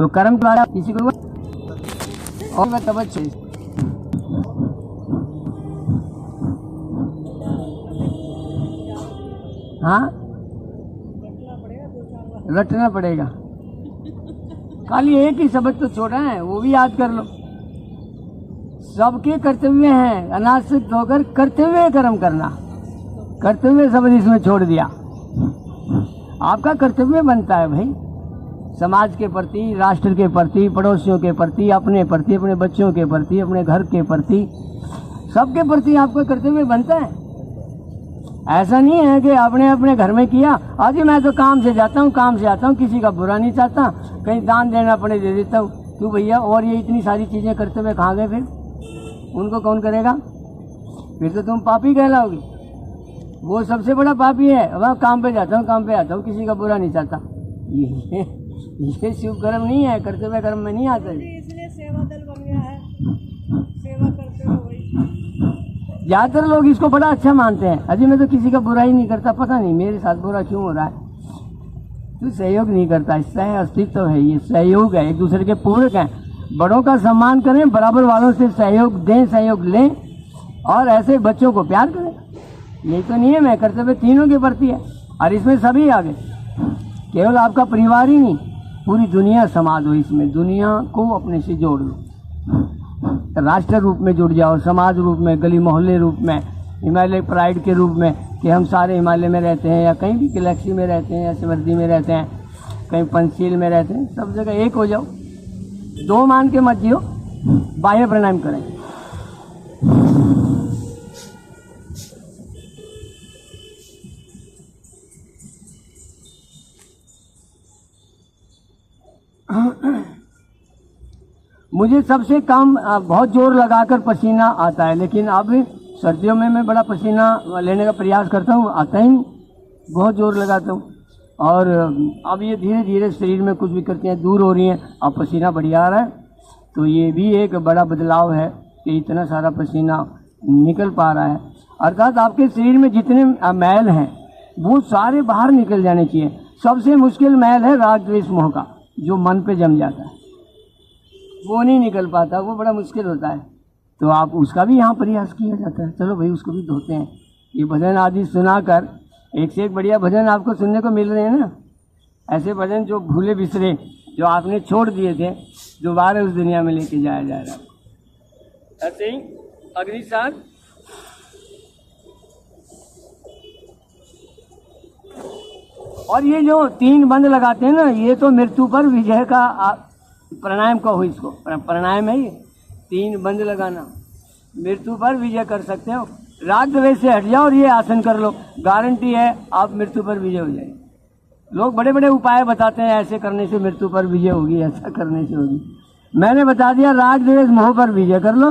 तो कर्म द्वारा किसी को और मैं तवज्जो हाँ रटना पड़ेगा। खाली एक ही शब्द तो छोड़ा है, वो भी याद कर लो। सबके कर्तव्य हैं, अनासक्त होकर कर्तव्य कर्म करना। कर्तव्य शब्द इसमें छोड़ दिया। आपका कर्तव्य बनता है भाई, समाज के प्रति, राष्ट्र के प्रति, पड़ोसियों के प्रति, अपने प्रति, अपने बच्चों के प्रति, अपने घर के प्रति, सबके प्रति आपका कर्तव्य बनता है। ऐसा नहीं है कि आपने अपने घर में किया, आज मैं तो काम से जाता हूँ, काम से आता हूँ, किसी का बुरा नहीं चाहता, कहीं दान देना पड़े दे देता हूँ। क्यों भैया, और ये इतनी सारी चीज़ें करते हुए कहाँ गए फिर? उनको कौन करेगा? फिर तो तुम पापी कहलाओगे। वो सबसे बड़ा पापी है, वह काम पे जाता हूँ, काम पे आता हूँ, किसी का बुरा नहीं चाहता। ये शुभ कर्म नहीं है, कर्तव्य कर्म में नहीं आता। इसलिए सेवा दल बन गया है, सेवा करते हो वही। ज़्यादातर लोग इसको बड़ा अच्छा मानते हैं। अजी मैं तो किसी का बुरा ही नहीं करता, पता नहीं मेरे साथ बुरा क्यों हो रहा है। तू सहयोग नहीं करता, सह अस्तित्व है, ये सहयोग है, एक दूसरे के पूरक हैं। बड़ों का सम्मान करें, बराबर वालों से सहयोग दें, सहयोग लें, और ऐसे बच्चों को प्यार करें। यही तो नियम है, कर्तव्य तीनों के प्रति है। और इसमें सभी आगे, केवल आपका परिवार ही नहीं, पूरी दुनिया समाज हो। इसमें दुनिया को अपने से जोड़ लो, राष्ट्र रूप में जुड़ जाओ, समाज रूप में, गली मोहल्ले रूप में, हिमालय प्राइड के रूप में कि हम सारे हिमालय में रहते हैं, या कहीं भी गैलेक्सी में रहते हैं, या सिमरदी में रहते हैं, कहीं पंचशील में रहते हैं, सब जगह एक हो जाओ। दो मान के मत जियो। बाह्य प्राणायाम करें। मुझे सबसे कम बहुत जोर लगाकर पसीना आता है, लेकिन अब सर्दियों में मैं बड़ा पसीना लेने का प्रयास करता हूँ, आता ही नहीं, बहुत जोर लगाता हूँ। और अब ये धीरे धीरे शरीर में कुछ विकृतियाँ दूर हो रही हैं, अब पसीना बढ़िया आ रहा है। तो ये भी एक बड़ा बदलाव है कि इतना सारा पसीना निकल पा रहा है। अर्थात आपके शरीर में जितने मैल हैं वो सारे बाहर निकल जाने चाहिए। सबसे मुश्किल मैल है राग द्वेष मोह का, जो मन पे जम जाता है, वो नहीं निकल पाता, वो बड़ा मुश्किल होता है। तो आप उसका भी यहाँ प्रयास किया जाता है। चलो भाई, उसको भी धोते हैं। ये भजन आदि सुनाकर एक से एक बढ़िया भजन आपको सुनने को मिल रहे हैं ना। ऐसे भजन जो भूले बिसरे, जो आपने छोड़ दिए थे, दोबारा उस दुनिया में लेके जाया जा रहा है। ऐसे ही अगली साल और ये जो 3 बंद लगाते हैं ना, ये तो मृत्यु पर विजय का प्राणायाम कहो इसको, प्राणायाम है ये। 3 बंद लगाना, मृत्यु पर विजय कर सकते हो। राग द्वेष से हट जाओ और ये आसन कर लो, गारंटी है आप मृत्यु पर विजय हो जाएगी। लोग बड़े बड़े उपाय बताते हैं, ऐसे करने से मृत्यु पर विजय होगी, ऐसा करने से होगी। मैंने बता दिया, राग द्वेष मोह पर विजय कर लो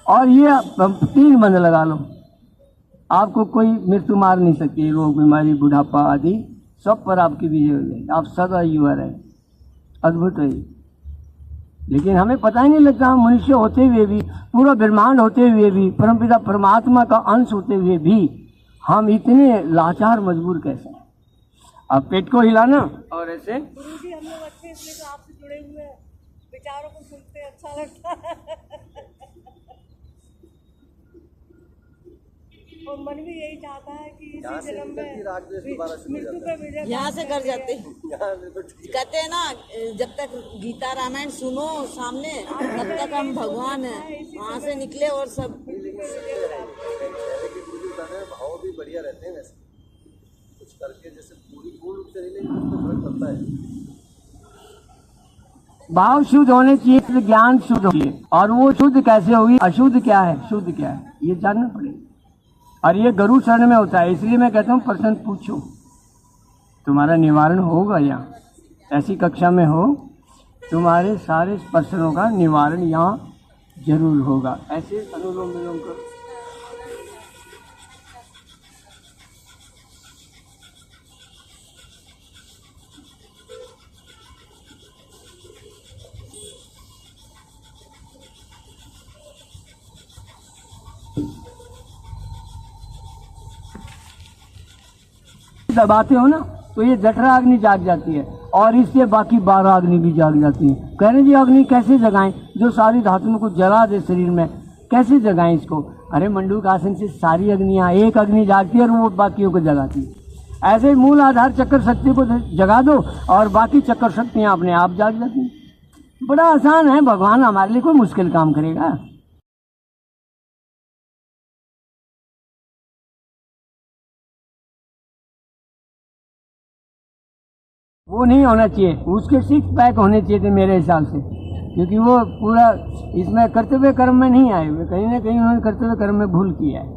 और ये 3 बंद लगा लो। आपको कोई मृत्यु मार नहीं सकती, रोग बीमारी बुढ़ापा आदि सब पर आपकी विजय हो जाएगी। आप सदा युवा रहे, अद्भुत है। लेकिन हमें पता ही नहीं लगता, हम मनुष्य होते हुए भी, पूरा ब्रह्मांड होते हुए भी, परमपिता परमात्मा का अंश होते हुए भी हम इतने लाचार मजबूर कैसे हैं। अब पेट को हिलाना और ऐसे। गुरुजी, हम लोग अच्छे इसलिए तो आपसे जुड़े हुए हैं, विचारों को सुनते अच्छा लगता है। और मन भी यही चाहता है कि इसी जन्म में मृत्यु पे विजय यहाँ से कर जाते कहते हैं ना, जब तक गीता रामायण सुनो सामने तब तक हम भगवान हैं, वहाँ से निकले और सब भाव भी बढ़िया रहते हैं। वैसे कुछ करके जैसे पूर्ण रूप से नहीं, तो फर्क पड़ता है। भाव शुद्ध होने चाहिए तो ज्ञान शुद्ध होगी, और वो शुद्ध कैसे होगी, अशुद्ध क्या है, शुद्ध क्या है, ये जानना पड़ेगा। और ये गुरु शरण में होता है। इसलिए मैं कहता हूँ प्रश्न पूछो, तुम्हारा निवारण होगा। यहाँ ऐसी कक्षा में हो, तुम्हारे सारे प्रश्नों का निवारण यहाँ जरूर होगा। ऐसे अनुलोम विलोम करो। दबाते हो ना तो ये जठराग्नि जाग जाती है और इससे बाकी 12 अग्नि भी जाग जाती हैं। कह रहे जी अग्नि कैसे जगाएं, जो सारी धातुओं को जला दे शरीर में, कैसे जगाएं इसको? अरे मंडूक आसन से सारी अग्नियां, एक अग्नि जागती है और वो बाकियों को जगाती है। ऐसे ही मूल आधार चक्र शक्ति को जगा दो और बाकी चक्र शक्तियां अपने आप जाग जाती हैं। बड़ा आसान है, भगवान हमारे लिए कोई मुश्किल काम करेगा? वो नहीं होना चाहिए, उसके 6 पैक होने चाहिए थे मेरे हिसाब से, क्योंकि वो पूरा इसमें कर्तव्य कर्म में नहीं आए हुए, कहीं ना कहीं उन्होंने कर्तव्य कर्म में भूल किया है।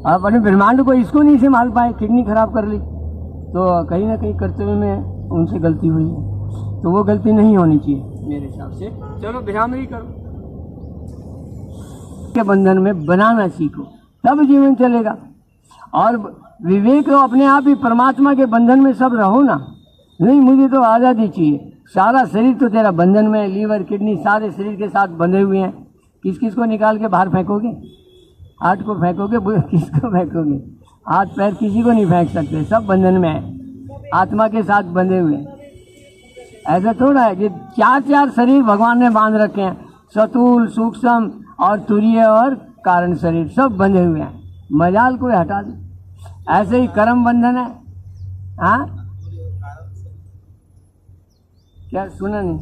आप अपने ब्रह्मांड को इसको नहीं संभाल पाए, किडनी खराब कर ली, तो कहीं ना कहीं कर्तव्य में उनसे गलती हुई है, तो वो गलती नहीं होनी चाहिए मेरे हिसाब से। चलो विरामरी करो, के बंधन में बनाना सीखो, तब जीवन चलेगा। और विवेक लो, अपने आप ही परमात्मा के बंधन में सब रहो ना। नहीं मुझे तो आज़ादी चाहिए, सारा शरीर तो तेरा बंधन में, लीवर किडनी सारे शरीर के साथ बंधे हुए हैं। किस किस को निकाल के बाहर फेंकोगे? हार्ट को फेंकोगे, किसको फेंकोगे? हाथ पैर किसी को नहीं फेंक सकते, सब बंधन में है, आत्मा के साथ बंधे हुए हैं। ऐसा थोड़ा है कि 4 शरीर भगवान ने बांध रखे हैं, सतूल सूक्ष्म और तुरीय और कारण शरीर, सब बंधे हुए हैं, मजाल कोई हटा दे। ऐसे ही कर्म बंधन है। हाँ क्या सुना नहीं?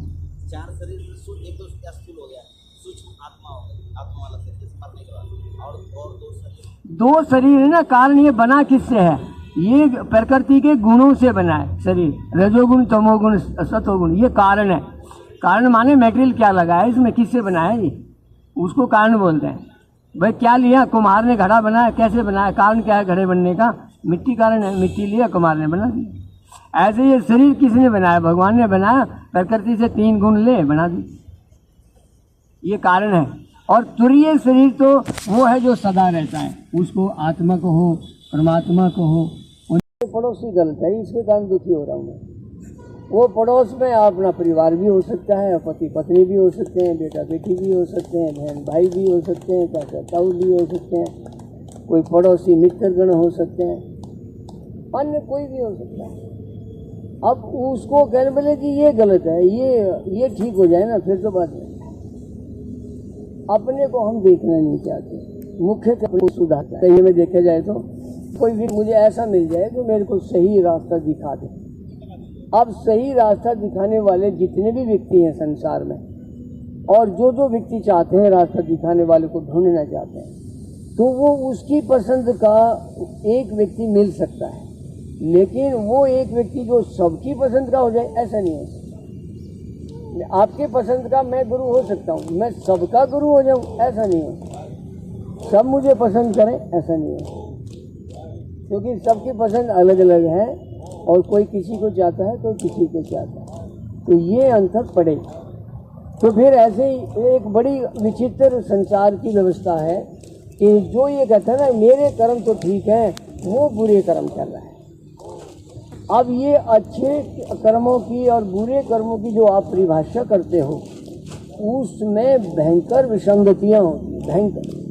4 शरीर में एक तो क्या स्थूल हो गया, सूक्ष्म आत्मा हो गया, आत्मा वाला शरीर मरने के बाद, और 2 शरीर है ना। कारण ये बना किससे है? ये प्रकृति के गुणों से बना है शरीर, रजोगुण तमोगुण सतोगुण, ये कारण है। कारण माने मेटेरियल क्या लगा है इसमें, किससे बना है ये, उसको कारण बोलते हैं। भाई क्या लिया, कुम्हार ने घड़ा बनाया, कैसे बनाया? कारण क्या है घड़े बनने का? मिट्टी कारण है, मिट्टी लिया कुम्हार ने बना दिया। ऐसे ये शरीर किसने बनाया? भगवान ने बनाया, प्रकृति से 3 गुण ले बना दी, ये कारण है। और तुरीय शरीर तो वो है जो सदा रहता है, उसको आत्मा को हो परमात्मा को हो। पड़ोसी गलत है, इसके कारण दुखी हो रहा हूँ मैं। वो पड़ोस में अपना परिवार भी हो सकता है, पति पत्नी भी हो सकते हैं, बेटा बेटी भी हो सकते हैं, बहन भाई भी हो सकते हैं, चाचा ताऊ भी हो सकते हैं, कोई पड़ोसी मित्रगण हो सकते हैं, अन्य कोई भी हो सकता है। अब उसको कहने बोले कि ये गलत है, ये ठीक हो जाए ना, फिर तो बात नहीं। अपने को हम देखना नहीं चाहते, मुख्य अपने सुधारता है। में देखा जाए तो कोई भी मुझे ऐसा मिल जाए जो मेरे को सही रास्ता दिखा दे। अब सही रास्ता दिखाने वाले जितने भी व्यक्ति हैं संसार में, और जो व्यक्ति चाहते हैं रास्ता दिखाने वाले को ढूंढना चाहते हैं, तो वो उसकी पसंद का एक व्यक्ति मिल सकता है, लेकिन वो एक व्यक्ति जो सबकी पसंद का हो जाए ऐसा नहीं हो सकता। आपके पसंद का मैं गुरु हो सकता हूँ, मैं सबका गुरु हो जाऊँ ऐसा नहीं हो। सब मुझे पसंद करें ऐसा नहीं है, क्योंकि सबकी पसंद अलग अलग है, और कोई किसी को चाहता है, कोई किसी को चाहता है, तो ये अंतर पड़े। तो फिर ऐसे ही एक बड़ी विचित्र संसार की व्यवस्था है कि जो ये कहता है ना मेरे कर्म तो ठीक है, वो बुरे कर्म कर रहा है। अब ये अच्छे कर्मों की और बुरे कर्मों की जो आप परिभाषा करते हो, उसमें भयंकर विसंगतियाँ होती, भयंकर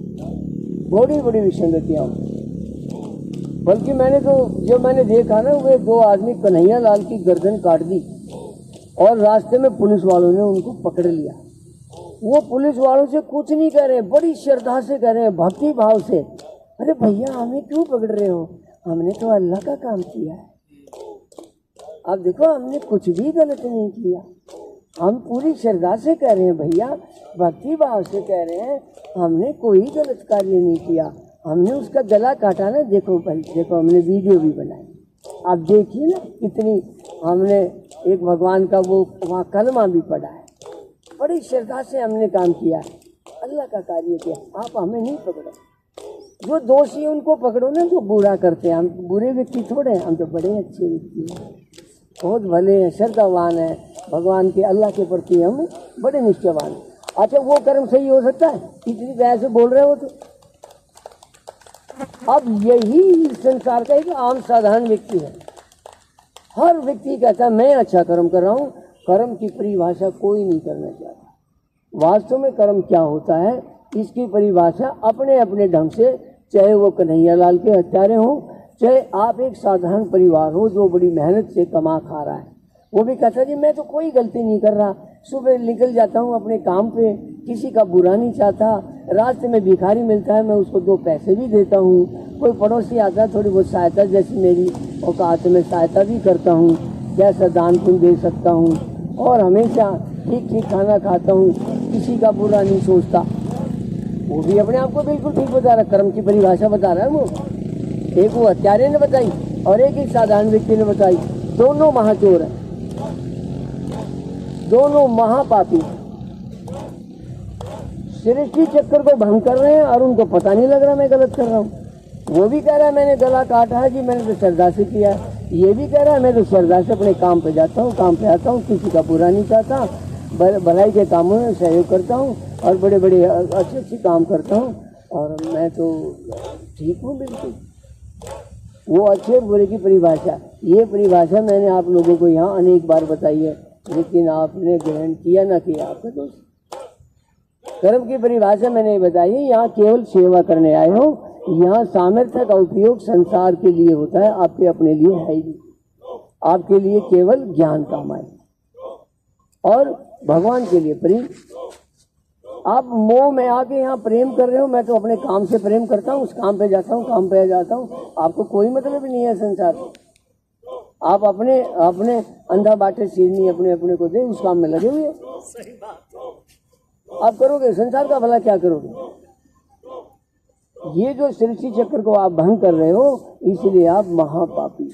बड़ी बड़ी विसंगतियाँ होती। बल्कि मैंने देखा ना, वे 2 आदमी कन्हैया लाल की गर्दन काट दी और रास्ते में पुलिस वालों ने उनको पकड़ लिया। वो पुलिस वालों से कुछ नहीं कह रहे, बड़ी श्रद्धा से कह रहे हैं, भक्ति भाव से, अरे भैया हमें क्यों पकड़ रहे हो, हमने तो अल्लाह का काम किया है। अब देखो हमने कुछ भी गलत नहीं किया, हम पूरी श्रद्धा से कह रहे हैं भैया, भक्ति भाव से कह रहे हैं, हमने कोई गलत कार्य नहीं किया, हमने उसका गला काटा ना, देखो भाई देखो, हमने वीडियो भी बनाई, आप देखिए ना कितनी, हमने एक भगवान का वो वहाँ कलमा भी पढ़ा है, बड़ी श्रद्धा से हमने काम किया है, अल्लाह का कार्य किया। आप हमें नहीं पकड़ो, जो दोषी उनको पकड़ो ना, जो बुरा करते हैं। हम बुरे व्यक्ति थोड़े हैं, हम तो बड़े अच्छे व्यक्ति हैं, बहुत भले हैं, श्रद्धावान हैं, भगवान के अल्लाह के प्रति हम बड़े निष्ठावान हैं। अच्छा वो कर्म सही हो सकता है, इतनी वजह से बोल रहे हो तो। अब यही संसार का एक आम साधारण व्यक्ति है, हर व्यक्ति कहता है मैं अच्छा कर्म कर रहा हूँ, कर्म की परिभाषा कोई नहीं करना चाहता। वास्तव में कर्म क्या होता है इसकी परिभाषा अपने अपने ढंग से, चाहे वो कन्हैया लाल के हत्यारे हों, चाहे आप एक साधारण परिवार हो जो बड़ी मेहनत से कमा खा रहा है, वो भी कहता जी मैं तो कोई गलती नहीं कर रहा, सुबह निकल जाता हूँ अपने काम पे, किसी का बुरा नहीं चाहता, रास्ते में भिखारी मिलता है मैं उसको 2 पैसे भी देता हूँ, कोई पड़ोसी आता है थोड़ी बहुत सहायता जैसी मेरी औकात में सहायता भी करता हूँ, जैसा दान पुण्य दे सकता हूँ, और हमेशा ठीक ठीक खाना खाता हूँ, किसी का बुरा नहीं सोचता। वो भी अपने आप को बिल्कुल ठीक बता रहा, कर्म की परिभाषा बता रहा है वो। एक वो हत्यारे ने बताई और एक साधारण व्यक्ति ने बताई, दोनों महाचोर हैं, दोनों महापापी, सृष्टि चक्र को भंग कर रहे हैं और उनको पता नहीं लग रहा मैं गलत कर रहा हूँ। वो भी कह रहा है मैंने गला काटा है जी, मैंने तो श्रद्धा से किया है। ये भी कह रहा है मैं तो श्रद्धा से अपने काम पे जाता हूँ, काम पे आता हूँ, किसी का बुरा नहीं चाहता, भलाई के कामों में सहयोग करता हूँ और बड़े बड़े अच्छे अच्छे काम करता हूँ और मैं तो ठीक हूँ बिल्कुल। वो अच्छे बुरे की परिभाषा, ये परिभाषा मैंने आप लोगों को यहाँ अनेक बार बताई है, लेकिन आपने ग्रहण किया ना किया आपका दोस्त। कर्म की परिभाषा मैंने बताई है, यहाँ केवल सेवा करने आए हो, यहाँ सामर्थ्य का उपयोग संसार के लिए होता है, आपके अपने लिए है ही, आपके लिए केवल ज्ञान काम आए और भगवान के लिए प्रेम। आप मोह में आके यहाँ प्रेम कर रहे हो, मैं तो अपने काम से प्रेम करता हूँ, उस काम पे जाता हूँ, काम पे जाता हूँ, आपको कोई मतलब नहीं है संसार से। आप अपने अपने अंधा बाटे सीढ़नी अपने अपने को दे, उस काम में लगे हुए आप करोगे, संसार का भला क्या करोगे? ये जो सृष्टि चक्र को आप भंग कर रहे हो, इसलिए आप महापापी।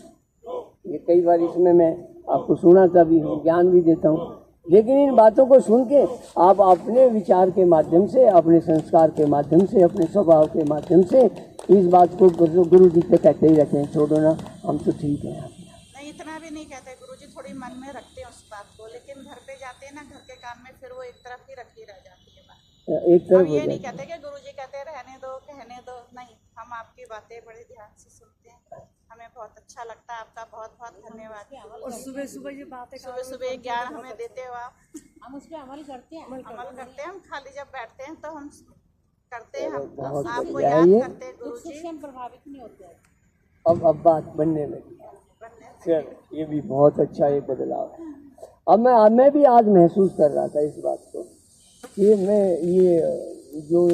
ये कई बार इसमें मैं आपको सुनाता भी हूँ, ज्ञान भी देता हूँ, लेकिन इन बातों को सुन के आप अपने विचार के माध्यम से, अपने संस्कार के माध्यम से, अपने स्वभाव के माध्यम से इस बात को गुरु जी को कहते ही रहते हैं, छोड़ो ना हम तो ठीक है। नहीं, इतना भी नहीं कहते गुरुजी, थोड़ी मन में रखते हैं उस बात को, लेकिन घर पे जाते हैं ना, घर के काम में फिर वो एक तरफ ही रखी रह जाती है बात। एक तरफ हम ये नहीं कहते कि गुरुजी कहते रहने दो, कहने दो, नहीं, हम आपकी बातें बड़े ध्यान से सुनते हैं, हमें बहुत अच्छा लगता है। आपका बहुत बहुत धन्यवाद। और सुबह सुबह ये बातें सुबह सुबह ज्ञान हमें देते हो आप, हम उस पर अमल करते हैं। अमल करते हैं। हम खाली जब बैठते हैं तो हम करते हैं, बहुत हम आपको बढ़िया याद ये। करते हैं गुरुजी। हम प्रभावित नहीं होते। अब बात बनने लगी, चल ये भी बहुत अच्छा एक बदलाव है। अब मैं भी आज महसूस कर रहा था इस बात को कि मैं ये जो